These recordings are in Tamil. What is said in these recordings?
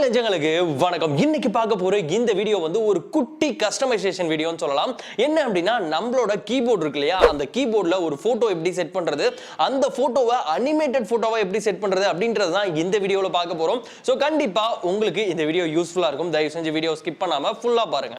தமிழ் நெஞ்சங்களுக்கு வணக்கம். இன்னைக்கு பார்க்க போற இந்த வீடியோ வந்து ஒரு குட்டி கஸ்டமைசேஷன் வீடியோன்னு சொல்லலாம். என்ன அப்படின்னா நம்மளோட கீபோர்டு இருக்கு இல்லையா, அந்த கீபோர்ட்ல ஒரு போட்டோ எப்படி செட் பண்றது, அந்த போட்டோவை அனிமேட்டட் போட்டோவா எப்படி செட் பண்றது அப்படின்றது தான் இந்த வீடியோல பார்க்க போறோம். சோ கண்டிப்பா உங்களுக்கு இந்த வீடியோ யூஸ்ஃபுல்லா இருக்கும். தயவு செஞ்சு வீடியோ ஸ்கிப் பண்ணாம ஃபுல்லா பாருங்க.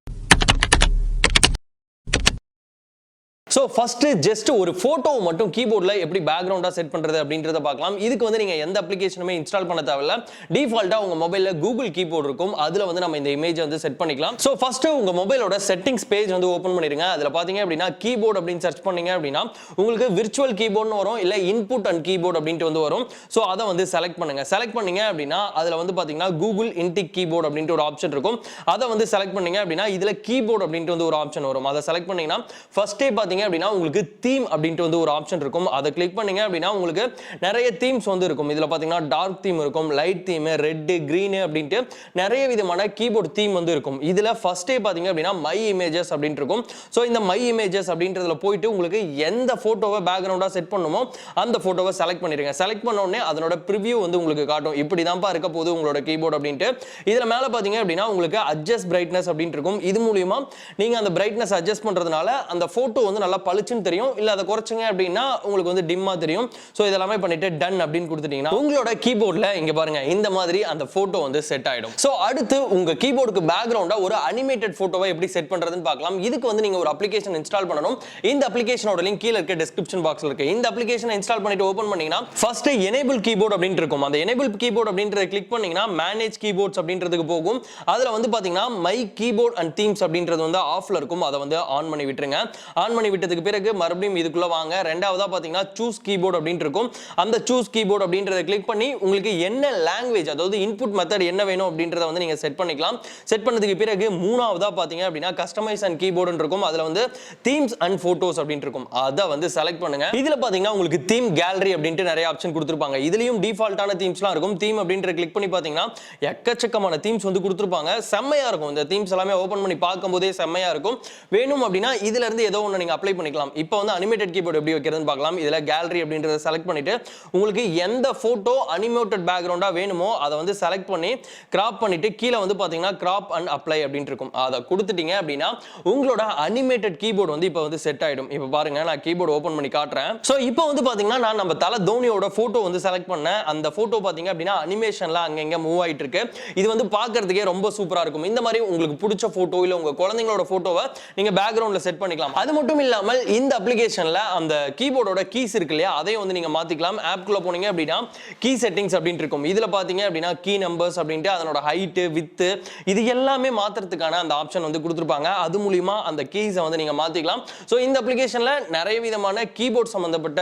So first just ஒரு போட்டோ மட்டும் கீபோர்ட்ல எப்படி பேக்ரவுண்டா செட் பண்றது அப்படின்றத பார்க்கலாம். இதுக்கு வந்து நீங்க எந்த அப்ளிகேஷனுமே இன்ஸ்டால் பண்ண தேவையில்ல. டிஃபால்ட்டா உங்க மொபைல்ல கூகுள் கீபோர்ட் இருக்கும். அதுல வந்து நம்ம இந்த இமேஜ் வந்து செட் பண்ணிக்கலாம். சோ ஃபர்ஸ்ட் உங்க மொபைலோட செட்டிங்ஸ் பேஜ் வந்து ஓபன் பண்ணிருங்க. அதுல பாத்தீங்க அப்படினா கீபோர்ட் அப்படினு சர்ச் பண்ணீங்க அப்படினா உங்களுக்கு விர்ச்சுவல் கீபோர்ட்னு வரும், இல்ல இன்புட் அண்ட் கீபோர்ட் அப்படினு வந்து வரும். சோ அத வந்து செலக்ட் பண்ணுங்க. செலக்ட் பண்ணீங்க அப்படினா அதுல வந்து பாத்தீங்கன்னா கூகுள் இன்டிக் கீபோர்ட் அப்படினு ஒரு ஆப்ஷன் இருக்கும். அத வந்து செலக்ட் பண்ணீங்க அப்படினா இதுல கீபோர்ட் அப்படினு வந்து ஒரு ஆப்ஷன் வரும். அத செலக்ட் பண்ணீங்கன்னா ஃபர்ஸ்டே பாத்தீங்க அப்படினா உங்களுக்கு தீம் அப்படினு வந்து ஒரு ஆப்ஷன் இருக்கும். அத கிளிக் பண்ணீங்க அப்படினா உங்களுக்கு நிறைய தீம்ஸ் வந்து இருக்கும். இதுல பாத்தீங்கன்னா டார்க் தீம் இருக்கும், லைட் தீம், ரெட், கிரீன் அப்படினு நிறைய விதமான கீபோர்ட் தீம் வந்து இருக்கும். இதுல ஃபர்ஸ்டே பாத்தீங்க அப்படினா மை இமேजेस அப்படினு இருக்கும். சோ இந்த மை இமேजेस அப்படின்றதுல போய்ட்டு உங்களுக்கு எந்த போட்டோவை பேக்ரவுண்டா செட் பண்ணனுமோ அந்த போட்டோவை செலக்ட் பண்ணிருங்க. செலக்ட் பண்ண உடனே அதனோட ப்ரிவியூ வந்து உங்களுக்கு காட்டும். இப்படி தான்ப்பா இருக்க போகுது உங்களோட கீபோர்ட் அப்படினு. இதுல மேல பாத்தீங்க அப்படினா உங்களுக்கு அட்ஜஸ்ட் பிரைட்னஸ் அப்படினு இருக்கும். இது மூலமா நீங்க அந்த பிரைட்னஸ் அட்ஜஸ்ட் பண்றதுனால அந்த போட்டோ வந்து நல்லா பளிச்சுன்னு தெரியும். இல்ல அத குறைச்சீங்க அப்படினா உங்களுக்கு வந்து டிம்மா தெரியும். சோ இதெல்லாம் பண்ணிட்டு டன் அப்படினு கொடுத்துட்டீங்கன்னா உங்களோட கீபோர்ட்ல இங்க பாருங்க இந்த மாதிரி அந்த போட்டோ வந்து செட் ஆயிடும். சோ அடுத்து உங்க கீபோர்டுக்கு பேக்ரவுண்டா ஒரு அனிமேட்டட் போட்டோவை எப்படி செட் பண்றதுன்னு பார்க்கலாம். இதுக்கு வந்து நீங்க ஒரு அப்ளிகேஷன் இன்ஸ்டால் பண்ணனும். இந்த அப்ளிகேஷனோட லிங்க் கீழ இருக்க டிஸ்கிரிப்ஷன் பாக்ஸ்ல இருக்கு. இந்த அப்ளிகேஷனை இன்ஸ்டால் பண்ணிட்டு ஓபன் பண்ணீங்கன்னா ஃபர்ஸ்ட் எனேபிள் கீபோர்ட் அப்படினு இருக்கும். அந்த எனேபிள் கீபோர்ட் அப்படின்றத கிளிக் பண்ணீங்கன்னா மேனேஜ் கீபோர்ட்ஸ் அப்படின்றதுக்கு போகும். அதுல வந்து பாத்தீங்கன்னா மை கீபோர்ட் அண்ட் தீம்ஸ் அப்படின்றது வந்து ஆஃப்ல இருக்கும். அதை வந்து ஆன் பண்ணி விட்டுருங்க. ஆன் பண்ணி விட்டதுக்கு பிறகு மறுபடியும் இதுக்குள்ள வாங்க. ரெண்டாவதா பாத்தீங்கன்னா சூஸ் கீபோர்ட் அப்படினு இருக்கும். அந்த சூஸ் கீபோர்ட் அப்படின்றத கிளிக் பண்ணி உங்களுக்கு என்ன லாங்குவேஜ், அதாவது இன்புட் மெத்தட் என்ன வேணும் அப்படின்றத வந்து நீங்க செட் பண்ணிக்கலாம். செட் பண்ணதுக்கு பிறகு மூணாவதா பாத்தீங்க அப்படினா கஸ்டமைஸ் அண்ட் கீபோர்ட்னு இருக்கும். அதுல வந்து தீம்ஸ் அண்ட் போட்டோஸ் அப்படினு இருக்கும். அத வந்து செலக்ட் பண்ணுங்க. இதுல பாத்தீங்கன்னா உங்களுக்கு தீம் கேலரி அப்படினு நிறைய ஆப்ஷன் கொடுத்திருப்பாங்க. இதுலயும் டிஃபால்ட்டான தீம்ஸ்லாம் இருக்கும். தீம் அப்படின்ற கிளிக் பண்ணி பாத்தீங்கன்னா எக்கச்சக்கமான தீம்ஸ் வந்து கொடுத்திருப்பாங்க. செம்மையா இருக்கும். இந்த தீம்ஸ் எல்லாமே ஓபன் பண்ணி பார்க்கும்போதே செம்மையா இருக்கும். வேணும் அப்படினா இதுல இருந்து ஏதோ ஒன்னு நீங்க அப்ளை பண்ணிக்கலாம். இப்போ வந்து அனிமேட்டட் கீபோர்ட் எப்படி வைக்கிறதுன்னு பார்க்கலாம். இதுல கேலரி அப்படின்றத செலக்ட் பண்ணிட்டு உங்களுக்கு எந்த போட்டோ அனிமேட்டட் பேக்ரவுண்டா வேணுமோ அதை வந்து செலக்ட் பண்ணி கிராப் பண்ணிட்டு கீழே வந்து பாத்தீங்கன்னா கிராப் அண்ட் அப்ளை அப்படின்னு இருக்கும். அதை கொடுத்துட்டீங்க அப்படின்னா உங்களோட அனிமேட்டட் கீபோர்டு வந்து இப்போ வந்து செட் ஆயிடும். இப்போ பாருங்க நான் கீபோர்டு ஓபன் பண்ணி காட்டுறேன். சோ இப்போ வந்து பாத்தீங்கன்னா நான் நம்ம தல தோனியோட போட்டோ வந்து செலக்ட் பண்ணேன். அந்த போட்டோ பாத்தீங்க அப்படின்னா அனிமேஷன்ல அங்கங்க மூவ் ஆயிட்டு இருக்கு. இது வந்து பார்க்கிறதுக்கே ரொம்ப சூப்பரா இருக்கும். இந்த மாதிரி உங்களுக்கு பிடிச்ச போட்டோ இல்ல உங்க குழந்தைங்களோட போட்டோவை நீங்க பேக்ரவுண்ட்ல செட் பண்ணிக்கலாம். அது மட்டும் இல்லாமல் இந்த அப்ளிகேஷன்ல அந்த கீபோர்டோட கீஸ் இருக்கு இல்லையா, அதையும் வந்து நீங்க மாத்திக்கலாம். ஆப்க்குள்ள போனீங்க அப்படின்னா கீ செட்டிங்ஸ் அப்படின்னு இருக்கும். இதுல பாத்தீங்க அப்படின்னா கீ நம்பர்ஸ் அப்படின்ட்டு அதனோட ஹைட், வித் இது எல்லாமே மாத்துறதுக்கான அந்த ஆப்ஷன் வந்து கொடுத்திருப்பாங்க. அது மூலமா அந்த கீஸை வந்து நீங்க மாத்திக்கலாம். சோ இந்த அப்ளிகேஷன்ல நிறைய விதமான கீபோர்ட் சம்பந்தப்பட்ட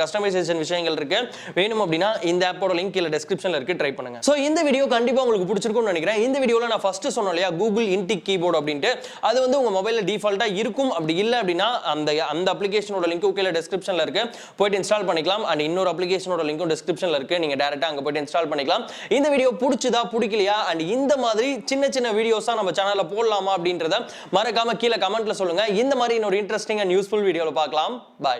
கஸ்டமைசேஷன் விஷயங்கள் இருக்கு. வேணும் அப்படின்னா இந்த ஆப்போட லிங்க் கீழ டிஸ்கிரிப்ஷன்ல இருக்கு, ட்ரை பண்ணுங்க. சோ இந்த வீடியோ கண்டிப்பா உங்களுக்கு பிடிச்சிருக்கும்னு நினைக்கிறேன். இந்த வீடியோல நான் ஃபர்ஸ்ட் சொன்னேன் இல்லையா கூகுள் இன்டிக் கீபோர்ட் அப்படின்ட்டு, அது வந்து உங்க மொபைல்ல டிஃபால்ட்டா இருக்கும். அப்படி இல்ல அப்படின்னா அந்த அப்ளிகேஷனோட லிங்க் கீழ டிஸ்கிரிப்ஷன்ல இருக்கு, போய்ட்டு இன்ஸ்டால் பண்ணிக்கலாம். அண்ட் இன்னொரு அப்ளிகேஷனோட லிங்க்கும் டிஸ்கிரிப்ஷன்ல இருக்கு, நீங்க டைரக்டா அங்க போய்ட்டு இன்ஸ்டால் பண்ணிக்கலாம். இந்த வீடியோ பிடிச்சதா பிடிக்கலையா அண்ட் இந்த மாதிரி சின்ன சின்ன வீடியோஸா நம்ம சேனல்ல போடலாமா அப்படின்றத மறக்காம கீழ கமெண்ட்ல சொல்லுங்க. இந்த மாதிரி இன்னொரு இன்ட்ரெஸ்டிங் அண்ட் யூஸ்ஃபுல் வீடியோல பார்க்கலாம். பை.